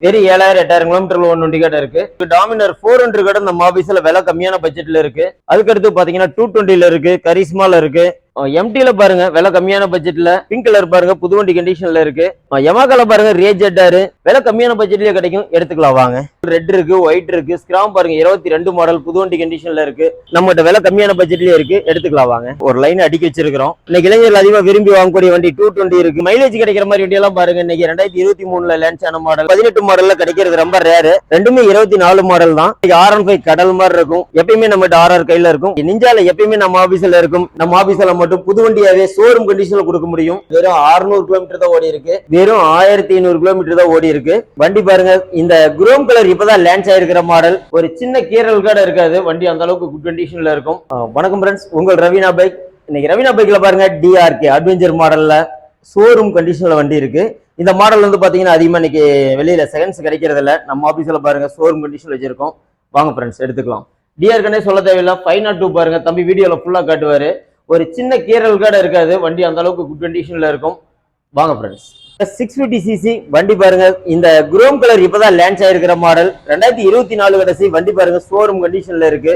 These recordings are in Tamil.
வெறும் 7000 8000 கிலோமீட்டர்ல ஒன் வண்டி கடை இருக்கு. டாமினர் 400 கடை நம்ம ஆபீஸ்ல விலை கம்மியான பட்ஜெட்ல இருக்கு. அதுக்கடுத்து பாத்தீங்கன்னா 220ல இருக்கு, கரிஸ்மால இருக்கு. எம்டில பாருங்க விலை கம்மியான பட்ஜெட்ல பிங்க் கலர் பாருங்க புது வண்டி கண்டிஷன்ல இருக்கு. யமாகால பாருங்க ரேஜெட்டார் விலை கம்மியான பட்ஜெட்லயே கிடைக்கும், எடுத்துக்கலாம் வாங்க. ரெட் இருக்கு, ஒயிட் இருக்கு, ஸ்கிராம் பாருங்க 22 மாடல் புது வண்டி கண்டிஷன்ல இருக்கு. நம்மகிட்ட விலை கம்மியான பட்ஜெட்லயே இருக்கு, எடுத்துக்கலாம் வாங்க. ஒரு லைன் அடிக்க வச்சிருக்கிறோம். இன்னைக்கு இளைஞர்கள் அதிகமா விரும்பி வாங்கக்கூடிய வண்டி 220 இருக்கு. மைலேஜ் கிடைக்கிற மாதிரி வண்டி எல்லாம் பாருங்க. இன்னைக்கு 2023ல லான்ச் ஆன மாடல் 18 மாடல்ல கிடைக்கிறது ரொம்ப ரேர். ரெண்டுமே 24 மாடல் தான். R15 கடல் மாதிரி இருக்கும். எப்பயுமே நம்ம RR கையில இருக்கும். நிஞ்சால எப்பயுமே நம்ம ஆபீஸ்ல இருக்கும். நம்ம ஆபீஸ்ல மட்டும் புது வண்டியாவே ஷோரூம் கண்டிஷன்ல கொடுக்க முடியும். வெறும் 600 கிலோமீட்டர் தான் ஓடி இருக்கு. வெறும் 1500 கிலோமீட்டர் தான் ஓடி இருக்கு. வண்டி பாருங்க, இந்த குரோம் கலர் இப்பதான் லான்ச் ஆயிருக்கிற மாடல். ஒரு சின்ன கீரல் கூட இருக்காது. வண்டி அந்த அளவுக்கு குட் கண்டிஷன்ல இருக்கும். வணக்கம் ஃப்ரெண்ட்ஸ், உங்கள் ரவீனா பைக். இன்னைக்கு ரவீனா பைக்ல பாருங்க DRK அட்வென்ச்சர் மாடல்ல ஷோரூம் கண்டிஷன்ல வண்டி இருக்கு. இந்த மாடல் வந்து பாத்தீங்கன்னா அதிகமா இன்னைக்கு வெளியில செகண்ட்ஸ் கிடைக்கிறது இல்ல. நம்ம ஆபீஸ்ல பாருங்க ஷோரூம் கண்டிஷன்ல வச்சிருக்கோம். வாங்க ஃப்ரெண்ட்ஸ் எடுத்துக்கலாம். DRKனே சொல்ல தேவையில்லை. 502 பாருங்க, தம்பி வீடியோல ஃபுல்லா காட்டுவாரு. ஒரு சின்ன கீரல் கூட இருக்காது. வண்டி அந்த அளவுக்கு குட் கண்டிஷன்ல இருக்கும். வாங்க ஃப்ரெண்ட்ஸ். 650cc வண்டி பாருங்க. இந்த குரோம் கலர் இப்பதான் லான்ச் ஆயிருக்கிற மாடல். 2024 கடைசி வண்டி பாருங்க, ஷோரூம் கண்டிஷன்ல இருக்கு.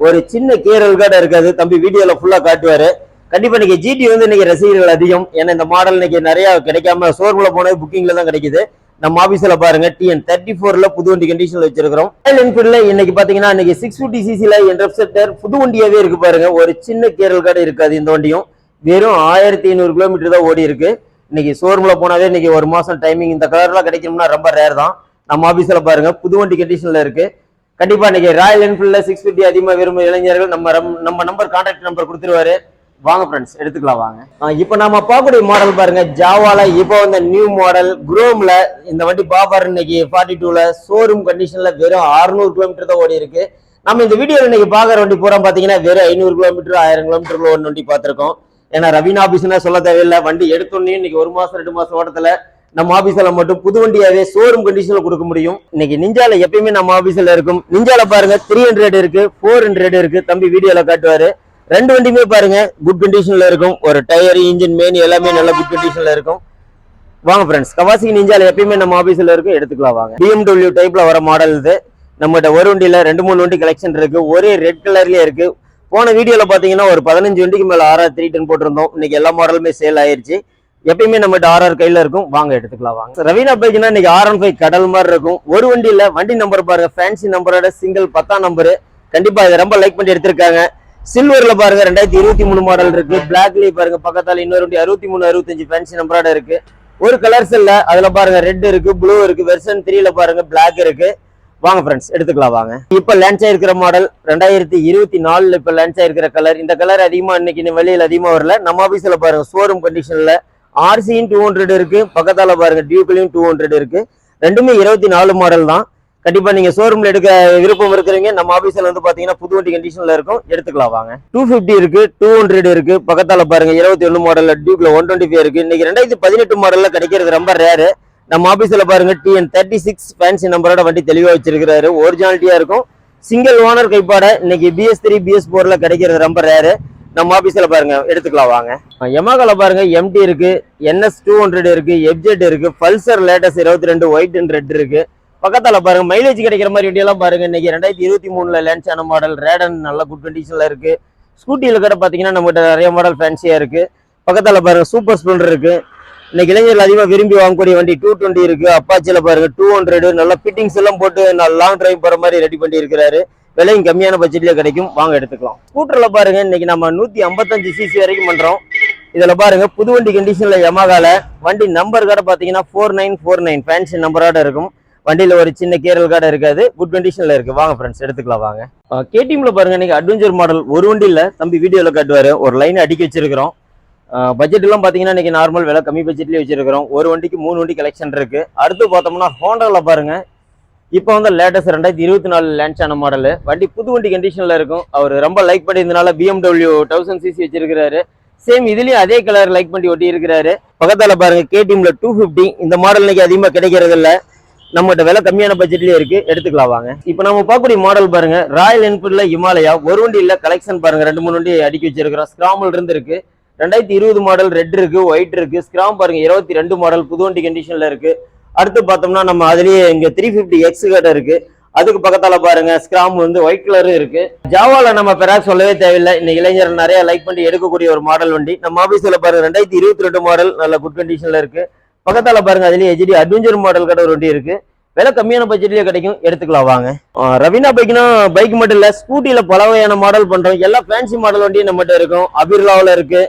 ஒரு சின்ன கீரல் கூட இருக்காது. தம்பி வீடியோல ஃபுல்லா காட்டுவாரு. கண்டிப்பா இன்னைக்கு GT வந்து இன்னைக்கு ரசிகர்கள் அதிகம். ஏன்னா இந்த மாடல் இன்னைக்கு நிறைய கிடைக்காம ஷோரூம்ல போனது புக்கிங்ல தான் கிடைக்குது. நம்ம ஆபீஸ்ல பாருங்க TN34ல புது வண்டி கண்டிஷன்ல வச்சிருக்கிறோம். ராயல் என்ஃபீல்ட்ல இன்னைக்கு பாத்தீங்கன்னா இன்னைக்கு 650cc இன்டர்செப்டர் புது வண்டியாவே இருக்கு பாருங்க. ஒரு சின்ன கேரல் கடை இருக்காது. இந்த வண்டியும் வெறும் 1500 கிலோமீட்டர் தான் ஓடி இருக்கு. இன்னைக்கு ஷோரூம்ல போனாவே இன்னைக்கு ஒரு மாசம் டைமிங். இந்த கலர்லாம் கிடைக்கணும்னா ரொம்ப ரேர் தான். நம்ம ஆபீஸ்ல பாருங்க புது வண்டி கண்டிஷன்ல இருக்கு. கண்டிப்பா இன்னைக்கு ராயல் என்ஃபீல்ட்ல 650 அதிகமா விரும்பும் இளைஞர்கள் நம்ம நம்பர் கான்டாக்ட் நம்பர் கொடுத்துருவாரு. வாங்க ஃப்ரெண்ட்ஸ் எடுத்துக்கலாம் வாங்க. இப்போ நம்ம பார்க்கக்கூடிய மாடல் பாருங்க, ஜாவால இப்போ வந்து நியூ மாடல் குரோம்ல இந்த வண்டி பாபார் இன்னைக்கு 42ல ஷோரூம் கண்டிஷன்ல வெறும் 600 கிலோமீட்டர் தான் ஓடி இருக்கு. நம்ம இந்த வீடியோல இன்னைக்கு பாக்குற வண்டி பூரா பாத்தீங்கன்னா வெறும் 500 கிலோமீட்டர் 1000 கிலோமீட்டர்ல ஒரு வண்டி பார்த்திருக்கோம். ஏன்னா ரவீனா ஆபீஸ்னா சொல்ல தேவையில்லை. வண்டி எடுத்தோன்னே இன்னைக்கு 1 மாசம் 2 மாசம் ஓட்டத்துல நம்ம ஆபீஸ்ல மட்டும் புது வண்டியாவே ஷோரூம் கண்டிஷன்ல கொடுக்க முடியும். இன்னைக்கு நிஞ்சால எப்பயுமே நம்ம ஆபீஸ்ல இருக்கும். நிஞ்சால பாருங்க 300 இருக்கு, 400 இருக்கு. தம்பி வீடியோல காட்டுவாரு. ரெண்டு வண்டியுமே பாருங்க குட் கண்டிஷன்ல இருக்கும். ஒரு டயர், இன்ஜின், மெயின் எல்லாமே நல்ல குட் கண்டிஷன்ல இருக்கும். வாங்க ஃப்ரெண்ட்ஸ், கவாசி நிஞ்சால எப்பயுமே நம்ம ஆபீஸ்ல இருக்கும், எடுத்துக்கலாம் வாங்க. BMW டைப்ல வர மாடல் இது. நம்மகிட்ட ஒரு வண்டியில 2-3 வண்டி கலெக்ஷன் இருக்கு. ஒரே ரெட் கலர்லயே இருக்கு. போன வீடியோல பாத்தீங்கன்னா ஒரு 15 வண்டிக்கு மேல RR 310 போட்டிருந்தோம். இன்னைக்கு எல்லா மாடலுமே சேல் ஆயிருச்சு. எப்பயுமே நம்மகிட்ட RR கையில இருக்கும். வாங்க எடுத்துக்கலாம் வாங்க. ரவீனா பைக்னா இன்னைக்கு R15 கடல் மாதிரி இருக்கும். ஒரு வண்டியில வண்டி நம்பர் பாருங்க, ஃபேன்சி நம்பரோட சிங்கிள் 10ஆம் நம்பரு. கண்டிப்பா இதை ரொம்ப லைக் பண்ணி எடுத்திருக்காங்க. சில்வர்ல பாருங்க 2023 மாடல் இருக்கு. பிளாக்லயே பாருங்க பக்கத்தால இன்னொரு வண்டி 63 65 ஃபேன்சி நம்பரோட இருக்கு. ஒரு கலர்ஸ் இல்ல, அதுல பாருங்க ரெட் இருக்கு, ப்ளூ இருக்கு. வெர்ஷன் 3ல பாருங்க பிளாக் இருக்கு. வாங்க ஃப்ரெண்ட்ஸ் எடுத்துக்கலாம் வாங்க. இப்ப லான்ச் ஆயிருக்கிற மாடல் 2024ல இப்ப லான்ச் ஆயிருக்கிற கலர். இந்த கலர் அதிகமா இன்னைக்கு வெளியில அதிகமா வரல. நம்ம ஆபீஸ்ல பாருங்க ஷோரூம் கண்டிஷன்ல RC 200 இருக்கு. பக்கத்தால பாருங்க டியூக்லயும் 200 இருக்கு. ரெண்டுமே 24 மாடல் தான். கண்டிப்பா நீங்க ஷோரூம்ல எடுக்க விருப்பம் இருக்கிறீங்க, நம்ம ஆபீஸ்ல வந்து பாத்தீங்கன்னா புது வண்டி கண்டிஷன்ல இருக்கும், எடுத்துக்கலாம் வாங்க. 250 இருக்கு, 200 இருக்கு. பக்கத்தால பாருங்க 21 மாடல்ல டியூக்ல 125 இருக்கு. இன்னைக்கு 2018 மாடல்ல கிடைக்கிறது ரொம்ப ரேரு. நம்ம ஆபீஸ்ல பாருங்க TN36 ஃபேன்சி நம்பரோட வண்டி தெளிவா வச்சிருக்காரு. ஒரிஜினாலிட்டியா இருக்கும். சிங்கிள் ஓனர் கைப்பாட. இன்னைக்கு BS3 BS4ல கிடைக்கிறது ரொம்ப ரேரு. நம்ம ஆபீஸ்ல பாருங்க எடுத்துக்கலாம் வாங்க. யமாகால பாருங்க MT இருக்கு, NS 200 இருக்கு, FZ இருக்கு, Pulsar latest 22 white and red இருக்கு. பக்கத்தால பாருங்க மைலேஜ் கிடைக்கிற மாதிரி வண்டியெல்லாம் பாருங்க. இன்னைக்கு 2023ல லான்ச் ஆன மாடல் ரேடன் நல்ல குட் கண்டிஷன்ல இருக்கு. ஸ்கூட்டியில கூட பாத்தீங்கன்னா நம்மகிட்ட நிறைய மாடல் ஃபேன்சியா இருக்கு. பக்கத்தால பாருங்க சூப்பர் ஸ்ப்ளெண்டர் இருக்கு. இன்னைக்கு இளைஞர்கள் அதிகமா விரும்பி வாங்கக்கூடிய வண்டி 220 இருக்கு. அப்பாச்சில பாருங்க 200 நல்ல ஃபிட்டிங்ஸ் எல்லாம் போட்டு லாங் டிரைவ் போற மாதிரி ரெடி பண்ணி இருக்கிறாரு. விலையும் கம்மியான பட்ஜெட்லயே கிடைக்கும், வாங்க எடுத்துக்கலாம். ஸ்கூட்டர்ல பாருங்க இன்னைக்கு நம்ம 155cc வரைக்கும் பண்றோம். இதுல பாருங்க புது வண்டி கண்டிஷன்ல யமாகால வண்டி நம்பர் கூட பாத்தீங்கன்னா 4949 ஃபேன்சி நம்பரோட இருக்கும். வண்டியில ஒரு சின்ன கேரல் கார்டு இருக்காது, குட் கண்டிஷன்ல இருக்கு. வாங்க ஃப்ரெண்ட்ஸ் எடுத்துக்கலாம் வாங்க. KTMல பாருங்க இன்னைக்கு அட்வென்ச்சர் மாடல் ஒரு வண்டி இல்ல, தம்பி வீடியோல காட்டுவாரு. ஒரு லைன் அடிக்க வச்சிருக்கிறோம். பட்ஜெட் எல்லாம் பாத்தீங்கன்னா இன்னைக்கு நார்மல் விலை கம்மி பட்ஜெட்லயே வச்சிருக்கிறோம். ஒரு வண்டிக்கு 3 வண்டி கலெக்ஷன் இருக்கு. அடுத்து பார்த்தோம்னா ஹோண்டால பாருங்க, இப்போ வந்து லேட்டஸ்ட் 2024 லான்ச் ஆன மாடல் வண்டி புது வண்டி கண்டிஷன்ல இருக்கும். அவர் ரொம்ப லைக் பண்ணியிருந்தனால BMW 1000cc வச்சிருக்கிறாரு. சேம் இதுலயும் அதே கலர் லைக் பண்ணி ஒட்டி இருக்கிறாரு. பக்கத்தால பாருங்க KTMல 250. இந்த மாடல் இன்னைக்கு அதிகமா கிடைக்கிறது இல்ல. நம்மகிட்ட விலை கம்மியான பட்ஜெட்லயே இருக்கு, எடுத்துக்கலாம் வாங்க. இப்போ நம்ம பார்க்கக்கூடிய மாடல் பாருங்க, ராயல் என்ஃபீல்ட்ல ஹிமாலயா ஒரு வண்டி இல்ல கலெக்ஷன் பாருங்க. 2-3 வண்டி அடுக்கி வச்சிருக்கிறோம். ஸ்கிராம்ல இருந்து இருக்கு. 2020 மாடல் ரெட் இருக்கு, ஒயிட் இருக்கு. ஸ்கிராம் பாருங்க 22 மாடல் புது வண்டி கண்டிஷன்ல இருக்கு. அடுத்து பார்த்தோம்னா நம்ம அதுலயே இங்க 350X கடை இருக்கு. அதுக்கு பக்கத்தால பாருங்க ஸ்கிராம் வந்து ஒயிட் கலரும் இருக்கு. ஜாவால நம்ம பெராக் சொல்லவே தேவையில்லை. இன்னைக்கு இளைஞர் நிறைய லைக் பண்ணி எடுக்கக்கூடிய ஒரு மாடல் வண்டி. நம்ம ஆபீஸ்ல பாருங்க 2022 மாடல் நல்ல குட் கண்டிஷன்ல இருக்கு. பக்கத்தால பாருங்க அதுலயே HD அட்வென்ச்சர் மாடல் கடை ஒரு வண்டி இருக்கு. விலை கம்மியான பட்ஜெட்லயே கிடைக்கும், எடுத்துக்கலாம் வாங்க. ரவீனா பைக்னா பைக் மட்டும் இல்ல, ஸ்கூட்டில பல வகையான மாடல் பண்றோம். எல்லா ஃபேன்சி மாடல் வண்டியும் நம்மகிட்ட இருக்கும். அபிர்லாவில் இருக்கு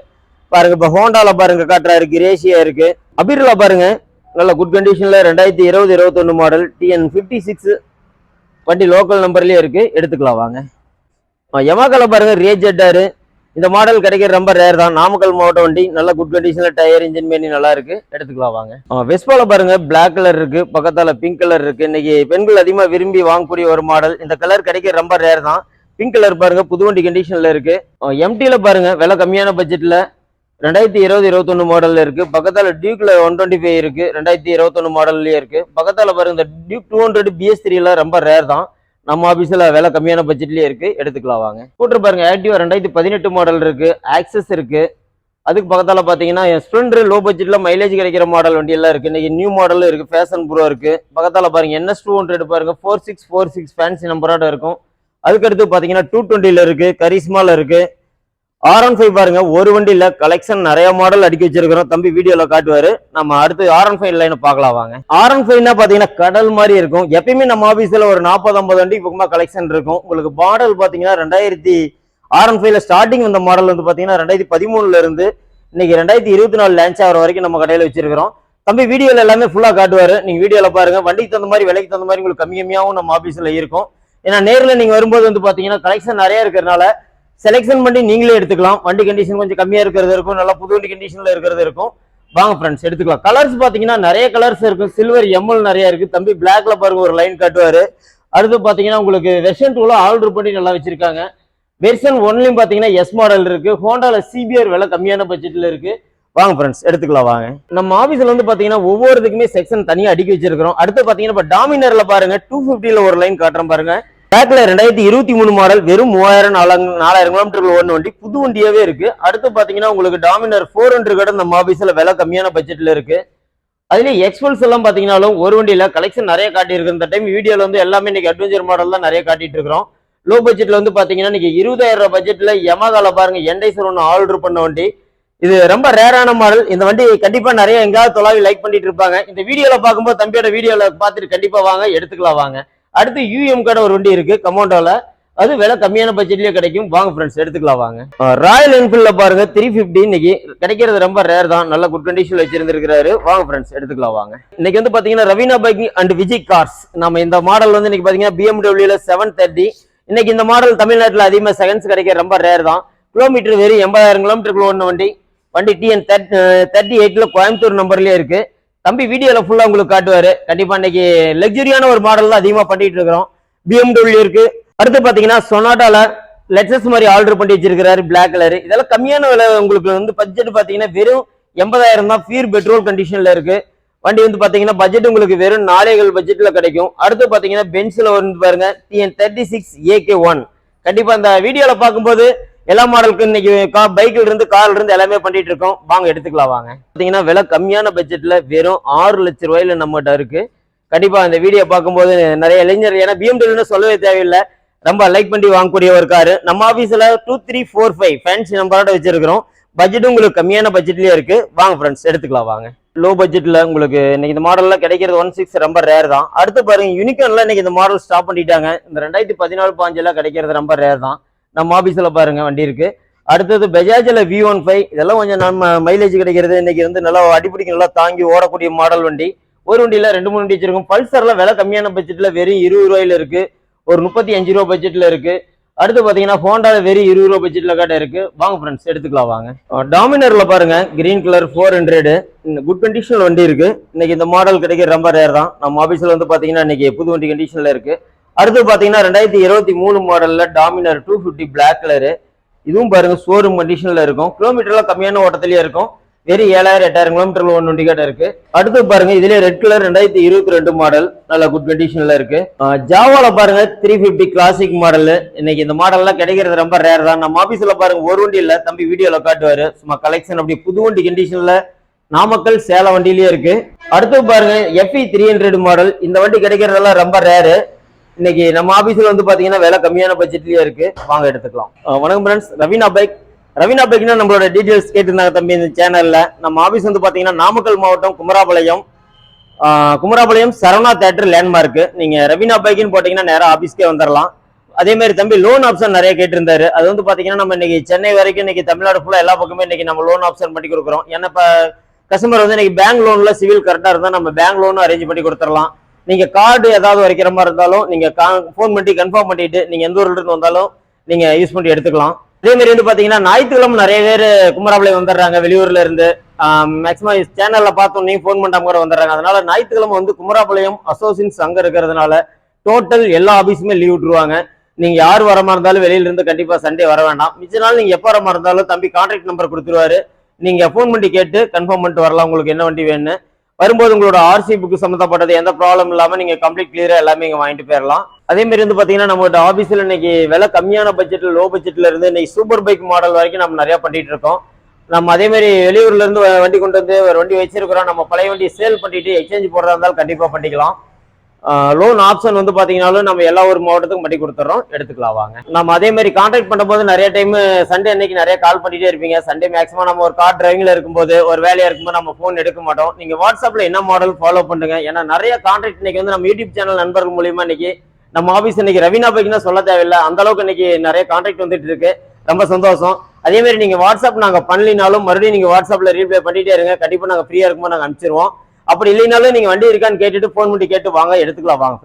பாருங்க, இப்ப ஹோண்டால பாருங்க காட்டுறா இருக்கு, ரேஷியா இருக்கு. அபிர்லா பாருங்க நல்ல குட் கண்டிஷன்ல 2020-21 மாடல் TN56 வண்டி லோக்கல் நம்பர்லயே இருக்கு, எடுத்துக்கலாம் வாங்க. யமாகால பாருங்க ரேஜெட்டாரு, இந்த மாடல் கிடைக்கிற ரொம்ப ரேர் தான். நாமக்கல் மாவட்ட வண்டி, நல்ல குட் கண்டிஷன்ல டயர் இன்ஜின் மேனி நல்லா இருக்கு, எடுத்துக்கலாம் வாங்க. வெஸ்பால பாருங்க பிளாக் கலர் இருக்கு, பக்கத்தால பிங்க் கலர் இருக்கு. இன்னைக்கு பெண்கள் அதிகமா விரும்பி வாங்கக்கூடிய ஒரு மாடல். இந்த கலர் கிடைக்கிற ரொம்ப ரேர் தான். பிங்க் கலர் பாருங்க புது வண்டி கண்டிஷன்ல இருக்கு. எம்டில பாருங்க விலை கம்மியான பட்ஜெட்ல 2020-21 மாடல்ல இருக்கு. பக்கத்தால டியூக்ல 125 இருக்கு, 2021 மாடல்லயே இருக்கு. பக்கத்தால பாருங்க இந்த டியூக் 200 BS3 எல்லாம் ரொம்ப ரேர் தான். நம்ம ஆபீஸ்ல விலை கம்மியான பட்ஜெட்லயே இருக்கு, எடுத்துக்கலாம் வாங்க. ஸ்கூட்டர் பாருங்க ஆக்டிவா 2018 மாடல் இருக்கு, ஆக்சஸ் இருக்கு. அதுக்கு பக்கத்தால பாத்தீங்கன்னா ஸ்ப்ளெண்டர் லோ பட்ஜெட்ல மைலேஜ் கிடைக்கிற மாடல் வண்டி எல்லாம் இருக்கு. இன்னைக்கு நியூ மாடல் இருக்கு, ஃபேஷன் ப்ரோ இருக்கு. பக்கத்தால பாருங்க NS200 பாருங்க 4646 ஃபேன்சி நம்பரோட இருக்கும். அதுக்கடுத்து பாத்தீங்கன்னா 220ல இருக்கு, கரிஸ்மால இருக்கு. R15 பாருங்க ஒரு வண்டி இல்ல, கலெக்ஷன் நிறைய மாடல் அடுக்கி வச்சிருக்கிறோம். தம்பி வீடியோல காட்டுவாரு. நம்ம அடுத்து R15 லைன் பார்க்கலாம் வாங்க. R15 பாத்தீங்கன்னா கடல் மாதிரி இருக்கும். எப்பயுமே நம்ம ஆபீஸ்ல ஒரு 40-50 வண்டி பக்கமா கலெக்ஷன் இருக்கும். உங்களுக்கு மாடல் பாத்தீங்கன்னா 2000 ஸ்டார்டிங் வந்த மாடல் வந்து பாத்தீங்கன்னா 2013ல இருந்து இன்னைக்கு 2024 லான்ச் ஆகிற வரைக்கும் நம்ம கடையில வச்சிருக்கிறோம். தம்பி வீடியோல எல்லாமே ஃபுல்லா காட்டுவாரு, நீங்க வீடியோல பாருங்க. வண்டிக்கு தகுந்த மாதிரி விலைக்கு தகுந்த மாதிரி உங்களுக்கு கம்மியாவும் நம்ம ஆபீஸ்ல இருக்கும். ஏன்னா நேர்ல நீங்க வரும்போது வந்து பாத்தீங்கன்னா கலெக்ஷன் நிறைய இருக்கிறதுனால செலெக்ஷன் பண்ணி நீங்களே எடுத்துக்கலாம். வண்டி கண்டிஷன் கொஞ்சம் கம்மியா இருக்கிறது இருக்கும், நல்லா புது வண்டி கண்டிஷன்ல இருக்கிறது இருக்கும். வாங்க ஃப்ரெண்ட்ஸ் எடுத்துக்கலாம். கலர்ஸ் பாத்தீங்கன்னா நிறைய கலர்ஸ் இருக்கும். சில்வர் எம்எல் நிறைய இருக்கு. தம்பி பிளாக்ல பாருங்க ஒரு லைன் காட்டுவாரு. அடுத்து பாத்தீங்கன்னா உங்களுக்கு வெர்ஷன் 2ல ஆர்டர் பண்ணி நல்லா வச்சிருக்காங்க. வெர்ஷன் 1லயும் பாத்தீங்கன்னா எஸ் மாடல் இருக்கு. ஹோண்டால CBR விலை கம்மியான பட்ஜெட்ல இருக்கு. வாங்க ஃப்ரெண்ட்ஸ் எடுத்துக்கலாம் வாங்க. நம்ம ஆபீஸ்ல வந்து பாத்தீங்கன்னா ஒவ்வொருத்துக்குமே செக்ஷன் தனியா அடுக்கி வச்சிருக்கிறோம். அடுத்து பாத்தீங்கன்னா இப்ப டாமினர்ல பாருங்க 250ல ஒரு லைன் காட்டுறேன் பாருங்க. பேக்ல 2023 மாடல் வெறும் 3000-4000 கிலோமீட்டர்கள் ஓடின வண்டி, புது வண்டியாவே இருக்கு. அடுத்து பாத்தீங்கன்னா உங்களுக்கு டாமினர் 400 கடை நம்ம ஆபீஸ்ல விலை கம்மியான பட்ஜெட்ல இருக்கு. அதுலயே எக்ஸ்பல்ஸ் எல்லாம் பாத்தீங்கன்னாலும் ஒரு வண்டியில கலெக்ஷன் நிறைய காட்டி இருக்கு. இந்த டைம் வீடியோல வந்து எல்லாமே இன்னைக்கு அட்வென்ச்சர் மாடல் தான் நிறைய காட்டிட்டு இருக்கிறோம். லோ பட்ஜெட்ல வந்து பாத்தீங்கன்னா இன்னைக்கு 20000 பட்ஜெட்ல யமாகால பாருங்க என்டைசர் ஒன்று ஆர்டர் பண்ண வண்டி. இது ரொம்ப ரேரான மாடல். இந்த வண்டி கண்டிப்பா நிறைய எங்காவது தொலாவி லைக் பண்ணிட்டு இருப்பாங்க. இந்த வீடியோல பார்க்கும்போது தம்பியோட வீடியோல பார்த்துட்டு கண்டிப்பா வாங்க, எடுத்துக்கலாம் வாங்க. அடுத்து UM கடை ஒரு வண்டி இருக்கு கமௌண்டோல, அது விலை கம்மியான பட்ஜெட்லயே கிடைக்கும். வாங்க ஃப்ரெண்ட்ஸ் எடுத்துக்கலாம் வாங்க. ராயல் என்ஃபீல்ட்ல பாருங்க 350 இன்னைக்கு கிடைக்கிறது ரொம்ப ரேர் தான், நல்ல குட் கண்டிஷன்ல வச்சிருந்திருக்காரு. வாங்க ஃப்ரெண்ட்ஸ் எடுத்துக்கலாம் வாங்க. இன்னைக்கு வந்து பாத்தீங்கன்னா Raveena bike and Vijay cars, நம்ம இந்த மாடல் வந்து இன்னைக்கு பாத்தீங்கன்னா BMW 730. இன்னைக்கு இந்த மாடல் தமிழ்நாட்டில் அதிகமாக செகண்ட்ஸ் கிடைக்கிற ரொம்ப ரேர் தான். கிலோமீட்டர் வெறும் 80,000 கிலோமீட்டருக்கு ஓடின வண்டி. வண்டி TN38ல கோயம்புத்தூர் நம்பர்லயே இருக்கு. தம்பி வீடியோல ஃபுல்லா உங்களுக்கு காட்டுவாரு. கண்டிப்பா இன்னைக்கு லக்ஸரியான ஒரு மாடல் தான் அதிகமா பண்ணிட்டு இருக்கிறோம். BMW இருக்கு. அடுத்து பாத்தீங்கன்னா சொனாட்டால லெக்ஸஸ் மாதிரி ஆர்டர் பண்ணி வச்சிருக்காரு பிளாக் கலர். இதெல்லாம் கம்மியான விலை. உங்களுக்கு வந்து பட்ஜெட் பாத்தீங்கன்னா வெறும் 80,000 தான். பியூர் பெட்ரோல் கண்டிஷன்ல இருக்கு வண்டி. வந்து பாத்தீங்கன்னா பட்ஜெட் உங்களுக்கு வெறும் 4 பட்ஜெட்ல கிடைக்கும். அடுத்து பாத்தீங்கன்னா பென்ஸ்ல வந்து பாருங்க TN36 AK1. கண்டிப்பா இந்த வீடியோல பார்க்கும்போது எல்லா மாடலுக்கும் இன்னைக்கு பைக்ல இருந்து கார்ல இருந்து எல்லாமே பண்ணிட்டு இருக்கோம். வாங்க எடுத்துக்கலாம் வாங்க. பாத்தீங்கன்னா விலை கம்மியான பட்ஜெட்ல வெறும் 6 லட்சம் ரூபாயில நம்மகிட்ட இருக்கு. கண்டிப்பா இந்த வீடியோ பார்க்கும்போது நிறைய இளைஞர், ஏன்னா BMW சொல்லவே தேவையில்லை, ரொம்ப லைக் பண்ணி வாங்கக்கூடிய ஒரு காரு. நம்ம ஆபீஸ்ல 2345 ஃபேன்சி நம்பரோட வச்சிருக்கிறோம். பட்ஜெட் உங்களுக்கு கம்மியான பட்ஜெட்லயே இருக்கு. வாங்க ஃப்ரெண்ட்ஸ் எடுத்துக்கலாம் வாங்க. லோ பட்ஜெட்ல உங்களுக்கு இன்னைக்கு இந்த மாடல்ல கிடைக்கிறது 16 ரொம்ப ரேர் தான். அடுத்து பாருங்க யூனிகார்ன்ல இன்னைக்கு இந்த மாடல் ஸ்டாப் பண்ணிட்டாங்க. இந்த 2014-15 கிடைக்கிறது ரொம்ப ரேர் தான். நம்ம ஆபீஸ்ல பாருங்க வண்டி இருக்கு. அடுத்தது பஜாஜ்ல V15, இதெல்லாம் கொஞ்சம் நம்ம மைலேஜ் கிடைக்கிறது. இன்னைக்கு வந்து நல்லா அடிப்படிக்கு நல்லா தாங்கி ஓடக்கூடிய மாடல் வண்டி. ஒரு வண்டியில 2-3 வண்டி வச்சிருக்கும். பல்சர்ல விலை கம்மியான பட்ஜெட்ல வெறும் 20 ரூபாயில இருக்கு, ஒரு 35 ரூபா பட்ஜெட்ல இருக்கு. அடுத்து பாத்தீங்கன்னா ஹோண்டால வெறும் 20 ரூபா பட்ஜெட்ல காட்ட இருக்கு. வாங்க ஃப்ரெண்ட்ஸ் எடுத்துக்கலாம் வாங்க. டாமினர்ல பாருங்க கிரீன் கலர் 400 குட் கண்டிஷன்ல வண்டி இருக்கு. இன்னைக்கு இந்த மாடல் கிடைக்கிற ரொம்ப ரேர் தான். நம்ம ஆபீஸ்ல வந்து பாத்தீங்கன்னா இன்னைக்கு புது வண்டி கண்டிஷன்ல இருக்கு. அடுத்து பாத்தீங்கன்னா 2023 மாடல்ல டாமினர் 250 பிளாக் கலரு. இதுவும் பாருங்க ஷோரூம் கண்டிஷன்ல இருக்கும். கிலோமீட்டர்லாம் கம்மியான ஓட்டத்திலேயே இருக்கும். வெறும் 7000-8000 கிலோமீட்டர்ல ஒன்று வண்டி காட்ட இருக்கு. அடுத்து பாருங்க இதுலயே ரெட் கலர் 2022 மாடல், நல்ல குட் கண்டிஷன்ல இருக்கு. ஜாவால பாருங்க 350 கிளாசிக் மாடல். இன்னைக்கு இந்த மாடல்லாம் கிடைக்கிறது ரொம்ப ரேர் தான். நம்ம ஆபீஸ்ல பாருங்க ஒரு வண்டி இல்ல, தம்பி வீடியோல காட்டுவாரு. சும்மா கலெக்ஷன் அப்படி புது வண்டி கண்டிஷன்ல நாமக்கல் சேலம் வண்டியிலேயே இருக்கு. அடுத்து பாருங்க FE 300 மாடல். இந்த வண்டி கிடைக்கிறதெல்லாம் ரொம்ப ரேரு. இன்னைக்கு நம்ம ஆபீஸ்ல வந்து பாத்தீங்கன்னா விலை கம்மியான பட்ஜெட்லயே இருக்கு, வாங்க எடுத்துக்கலாம். வணக்கம் ஃப்ரெண்ட்ஸ், ரவீனா பைக். ரவீனா பைக்னா நம்மளோட டீடைல்ஸ் கேட்டிருந்தாங்க தம்பி இந்த சேனல்ல. நம்ம ஆபீஸ் வந்து பாத்தீங்கன்னா நாமக்கல் மாவட்டம் குமராபாளையம் சரவணா தேட்டர் லேண்ட்மார்க். நீங்க ரவீனா பைக்னு போட்டீங்கன்னா நேரா ஆபீஸ்க்கே வந்துடலாம். அதே மாதிரி தம்பி லோன் ஆப்ஷன் நிறைய கேட்டிருந்தாரு. அது வந்து பாத்தீங்கன்னா நம்ம இன்னைக்கு சென்னை வரைக்கும் இன்னைக்கு தமிழ்நாடு ஃபுல்லா எல்லா பக்கமே இன்னைக்கு நம்ம லோன் ஆப்ஷன் பண்ணி கொடுக்குறோம். ஏன்னா இப்ப கஸ்டமர் வந்து இன்னைக்கு பேங்க் லோன்ல சிவில் கரெக்டா இருந்தா நம்ம பேங்க் லோனும் அரேஞ்ச் பண்ணி கொடுத்துடலாம். நீங்க கார்டு ஏதாவது வைக்கிற மாதிரி இருந்தாலும் நீங்க ஃபோன் பண்ணி கன்ஃபார்ம் பண்ணிட்டு நீங்க எந்த ஊர்ல இருந்து வந்தாலும் நீங்க யூஸ் பண்ணி எடுத்துக்கலாம். அதே மாதிரி வந்து பாத்தீங்கன்னா ஞாயிற்றுக்கிழமை நிறைய பேர் குமராபாளையம் வந்துடுறாங்க வெளியூர்ல இருந்து. மேக்ஸிமம் சேனல்ல பார்த்தோம் நீங்க ஃபோன் பண்ணாம கூட வந்துடுறாங்க. அதனால ஞாயிற்றுக்கிழமை வந்து குமராபாளையம் அசோசியன்ஸ் அங்க இருக்கிறதுனால டோட்டல் எல்லா ஆபீஸுமே லீவ் விட்டுருவாங்க. நீங்க யார் வர மாதிரி இருந்தாலும் வெளியில இருந்து கண்டிப்பா சண்டே வர வேண்டாம். மிச்ச நாள் நீங்க எப்போ வர மாதிரி இருந்தாலும் தம்பி கான்டாக்ட் நம்பர் கொடுத்துருவாரு. நீங்க ஃபோன் பண்ணி கேட்டு கன்ஃபார்ம் பண்ணிட்டு வரலாம் உங்களுக்கு என்ன வண்டி வேணும்னு. வரும்போது உங்களோட RC புக்கு சம்மந்தப்பட்டது எந்த ப்ராப்ளம் இல்லாம நீங்க கம்ப்ளீட் கிளியரா எல்லாமே இங்க வாங்கிட்டு போயிடலாம். அதே மாதிரி வந்து பாத்தீங்கன்னா நம்மளோட ஆபீஸ்ல இன்னைக்கு விலை கம்மியான பட்ஜெட்ல லோ பட்ஜெட்ல இருந்து இன்னைக்கு சூப்பர் பைக் மாடல் வரைக்கும் நம்ம நிறைய பண்ணிட்டு இருக்கோம். நம்ம அதே மாதிரி வெளியூர்ல இருந்து வண்டி கொண்டு வந்து ஒரு வண்டி வச்சிருக்கிறோம். நம்ம பழைய வண்டியை சேல் பண்ணிட்டு எக்ஸ்சேஞ்ச் போடுறதா இருந்தாலும் கண்டிப்பா பண்ணிக்கலாம். லோன் ஆப்ஷன் வந்து பாத்தீங்கன்னாலும் நம்ம எல்லா ஒரு மாவட்டத்துக்கும் பண்ணி கொடுத்துறோம், எடுத்துக்கலாம் வாங்க. நம்ம அதே மாதிரி கான்டாக்ட் பண்ணும்போது நிறைய டைம் சண்டே அன்னைக்கு நிறைய கால் பண்ணிட்டே இருப்பீங்க. சண்டே மேக்ஸிமம் நம்ம ஒரு கார் டிரைவிங்ல இருக்கும்போது ஒரு வேலையா இருக்கும்போது நம்ம போன் எடுக்க மாட்டோம். நீங்க வாட்ஸ்அப்ல என்ன மாடல் ஃபாலோ பண்ணுங்க. ஏன்னா நிறைய கான்டாக்ட் இன்னைக்கு வந்து நம்ம யூடியூப் சேனல் நண்பர்கள் மூலியமா இன்னைக்கு நம்ம ஆபீஸ் இன்னைக்கு ரவீனா பைக்னா சொல்ல தேவையில்லை, அந்த அளவுக்கு இன்னைக்கு நிறைய கான்டாக்ட் வந்துட்டு இருக்கு. ரொம்ப சந்தோஷம். அதே மாதிரி நீங்க வாட்ஸ்அப் நாங்க பண்ணலினாலும் மறுபடியும் நீங்க வாட்ஸ்அப்ல ரீப்ளை பண்ணிட்டே இருங்க. கண்டிப்பா நாங்க ஃப்ரீயா இருக்கும்போது நாங்க அனுப்பிச்சிருவோம். அப்படி இல்லைனாலும் நீங்க வண்டி இருக்கான்னு கேட்டுட்டு போன் பண்ணி கேட்டு வாங்க, எடுத்துக்கலாம் வாங்க.